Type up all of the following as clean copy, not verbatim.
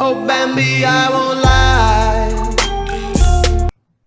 Oh, Bambi, I won't lie.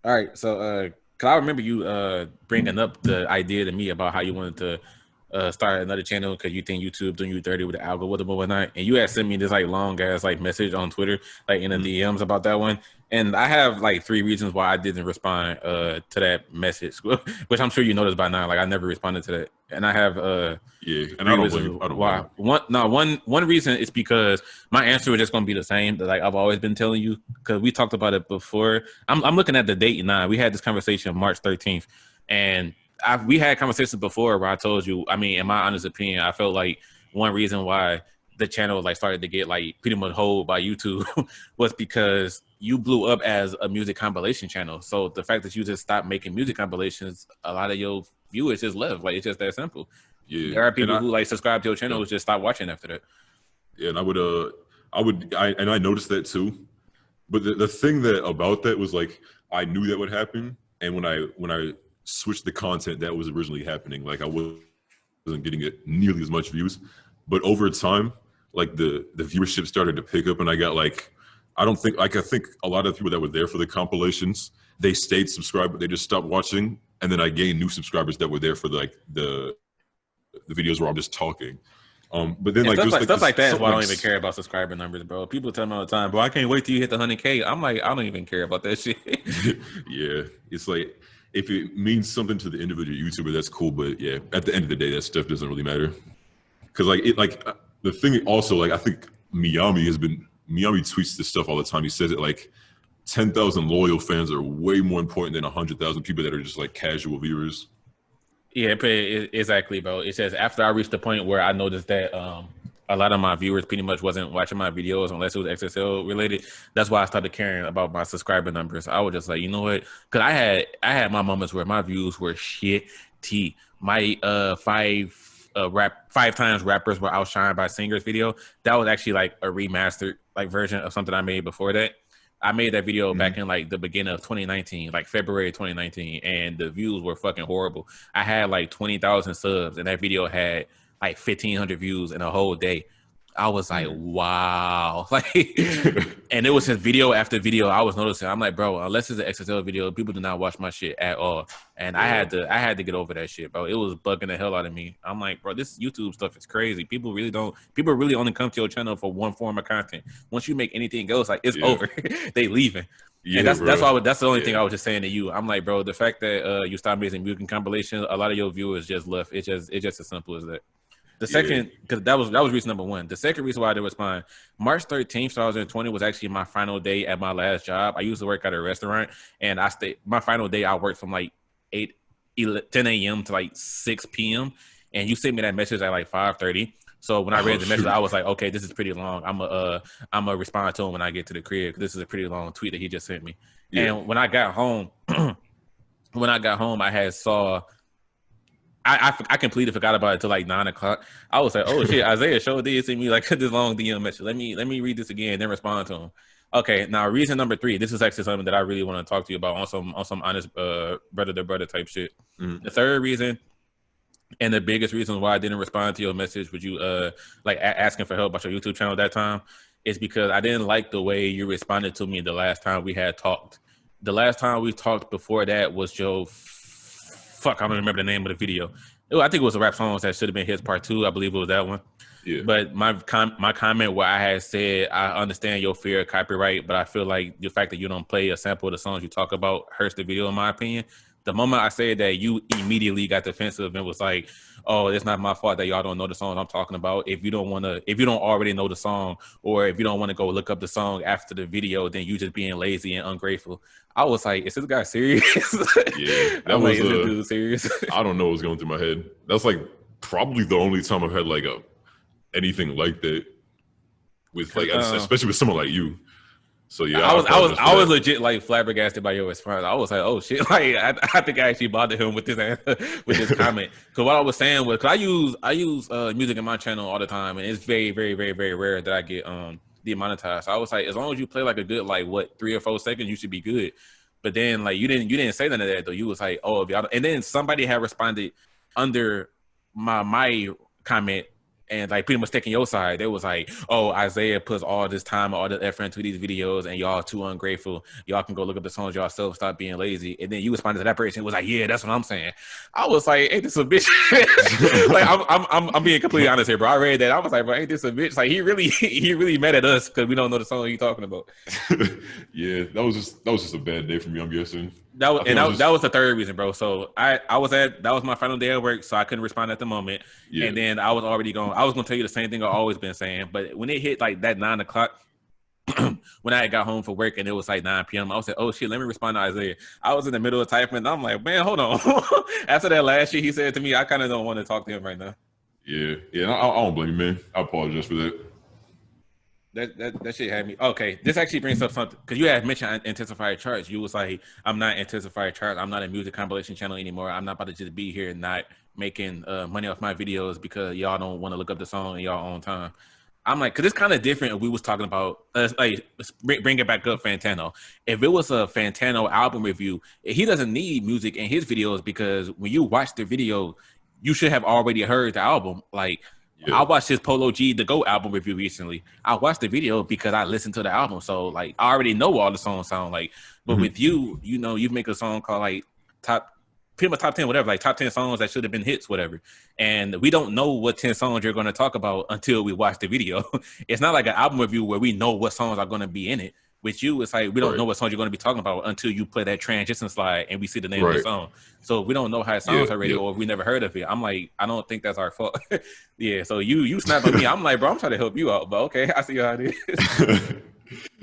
All right, so cause I remember you bringing up the idea to me about how you wanted to start another channel because you think YouTube doing you dirty with the algorithm or whatnot, and you had sent me this like long ass like message on Twitter, like in the DMs about that one, and I have like 3 reasons why I didn't respond to that message, which I'm sure you noticed by now. Like I never responded to that, and I have Yeah, and I three don't blame you. reasons I don't blame why. you. One reason is because my answer is just gonna be the same that like I've always been telling you because we talked about it before. I'm looking at the date now. We had this conversation March 13th, and we had conversations before where I told you. I mean, in my honest opinion, I felt like one reason why the channel like started to get like pretty much hold by YouTube was because you blew up as a music compilation channel. So the fact that you just stopped making music compilations, a lot of your viewers just left. Like it's just that simple. Yeah, There are and people who like subscribe to your channel yeah, who just stop watching after that. yeah, and I noticed that too. But the thing that about that was like I knew that would happen, and when I switched the content that was originally happening, like I wasn't getting it nearly as much views. But over time, like the viewership started to pick up, and I got like I think a lot of people that were there for the compilations, they stayed subscribed, but they just stopped watching, and then I gained new subscribers that were there for like the videos where I'm just talking. But then And like there's like stuff this like that is something why I like don't even care about subscriber numbers, bro. People tell me all the time, bro, I can't wait till you hit the 100K. I'm like, I don't even care about that shit. yeah, it's like if it means something to the individual YouTuber, that's cool. But yeah, at the end of the day, that stuff doesn't really matter. Because the thing also like I think Miami tweets this stuff all the time. He says it like 10,000 loyal fans are way more important than 100,000 people that are just like casual viewers. Yeah, exactly, bro. It says after I reached the point where I noticed that a lot of my viewers pretty much wasn't watching my videos unless it was XSL related. That's why I started caring about my subscriber numbers. I was just like, you know what? Because I had my moments where my views were shitty. My five times rappers were outshined by singers video. That was actually like a remastered like version of something I made before that. I made that video back in like the beginning of 2019, like February 2019, and the views were fucking horrible. I had like 20,000 subs, and that video had like 1,500 views in a whole day. I was like, wow. Like, and it was just video after video. I was noticing, I'm like, bro, unless it's an XSL video, people do not watch my shit at all. And I had to get over that shit, bro. It was bugging the hell out of me. I'm like, bro, this YouTube stuff is crazy. People really only come to your channel for one form of content. Once you make anything else, like it's over. They leaving. Yeah, and that's the only thing Yeah. I was just saying to you. I'm like, bro, the fact that you stopped making music compilations, a lot of your viewers just left. It's just as simple as that. The second, because that was reason number one. The second reason why I didn't respond, March 13th, 2020 was actually my final day at my last job. I used to work at a restaurant, and my final day, I worked from like 10 a.m. to like 6 p.m. And you sent me that message at like 5:30. So when I read the message, I was like, okay, this is pretty long. I'm a respond to him when I get to the crib. This is a pretty long tweet that he just sent me. Yeah. And when I got home, I had saw. I completely forgot about it till like 9 o'clock. I was like, oh shit, Isaiah showed this send me like this long DM message. Let me read this again, then respond to him. Okay, now reason number 3. This is actually something that I really want to talk to you about on some honest brother to brother type shit. The third reason and the biggest reason why I didn't respond to your message with you like asking for help about your YouTube channel at that time is because I didn't like the way you responded to me the last time we had talked. The last time we talked before that was your I don't remember the name of the video. I think it was a rap song that should have been his part 2. I believe it was that one. Yeah. But my comment where I had said, I understand your fear of copyright, but I feel like the fact that you don't play a sample of the songs you talk about hurts the video, in my opinion. The moment I said that, you immediately got defensive and was like, oh, it's not my fault that y'all don't know the songs I'm talking about. If you don't already know the song, or if you don't want to go look up the song after the video, then you just being lazy and ungrateful. I was like, is this guy serious? Yeah, I'm like, is this dude serious? I don't know what's going through my head. That's like probably the only time I've had like anything like that with like especially with someone like you. So yeah, I was legit like flabbergasted by your response. I was like, oh shit! Like I think I actually bothered him with this with this comment. Because what I was saying was, cause I use music in my channel all the time, and it's very very very very rare that I get demonetized. So I was like, as long as you play like a good 3 or 4 seconds, you should be good. But then like you didn't say none of that though. You was like, oh, if y'all, and then somebody had responded under my comment and like pretty much taking your side. They was like, oh, Isaiah puts all this time, all this effort into these videos, and y'all too ungrateful. Y'all can go look up the songs yourself. Stop being lazy. And then you responded to that person. It was like, yeah, that's what I'm saying. I was like, ain't this a bitch? Like I'm being completely honest here, bro. I read that. I was like, bro, ain't this a bitch? Like he really mad at us because we don't know the song he's talking about. Yeah, that was just a bad day for me, I'm guessing. That was the third reason, bro. So that was my final day at work, so I couldn't respond at the moment. Yeah. And then I was gonna tell you the same thing I've always been saying, but when it hit like that 9 o'clock, when I got home from work and it was like 9 p.m., I was like, oh shit, let me respond to Isaiah. I was in the middle of typing and I'm like, man, hold on. After that last shit he said to me, I kind of don't want to talk to him right now. Yeah, I don't blame you, man. I apologize for that. That shit had me. Okay, this actually brings up something because you had mentioned intensifier charts. You was like, I'm not intensifier charts. I'm not a music compilation channel anymore. I'm not about to just be here and not making money off my videos because y'all don't want to look up the song in y'all own time. I'm like, because it's kind of different if we was talking about, like, bring it back up, Fantano. If it was a Fantano album review, he doesn't need music in his videos because when you watch the video, you should have already heard the album. Like, yeah. I watched his Polo G The Go album review recently. I watched the video because I listened to the album. So, like, I already know all the songs sound like. But with you, you know, you make a song called, like, pretty much top 10, whatever, like top 10 songs that should have been hits, whatever. And we don't know what 10 songs you're going to talk about until we watch the video. It's not like an album review where we know what songs are going to be in it. With you, it's like we don't know what songs you're going to be talking about until you play that transition slide and we see the name of the song. So we don't know how it sounds already, or we never heard of it. I'm like, I don't think that's our fault. Yeah, so you snapped on me. I'm like, bro, I'm trying to help you out, but okay, I see how it is.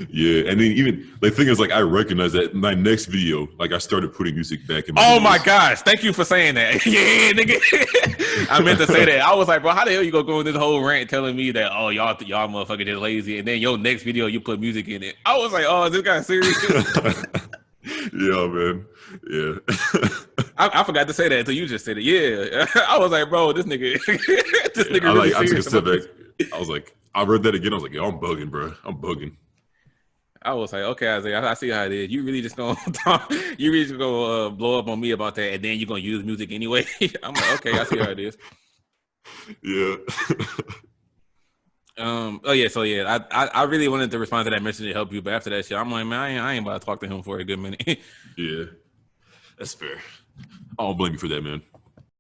Yeah, and then even the thing is, like, I recognize that in my next video, like, I started putting music back in my videos. My gosh, thank you for saying that. Yeah, nigga. I meant to say that. I was like, bro, how the hell you gonna go in this whole rant telling me that, oh, y'all motherfucker just lazy, and then your next video you put music in it. I was like, oh, is this guy serious? Yeah, man. Yeah. I forgot to say that until you just said it. Yeah. I was like, bro, this nigga really I took a step back. I was like, I read that again. I was like, yo, I'm bugging, bro. I'm bugging. I was like, okay, Isaiah, I see how it is. You really just gonna blow up on me about that, and then you're gonna use music anyway. I'm like, okay, I see how it is. Yeah. I really wanted to respond to that message to help you, but after that shit, I'm like, man, I ain't about to talk to him for a good minute. Yeah, that's fair. I don't blame you for that, man.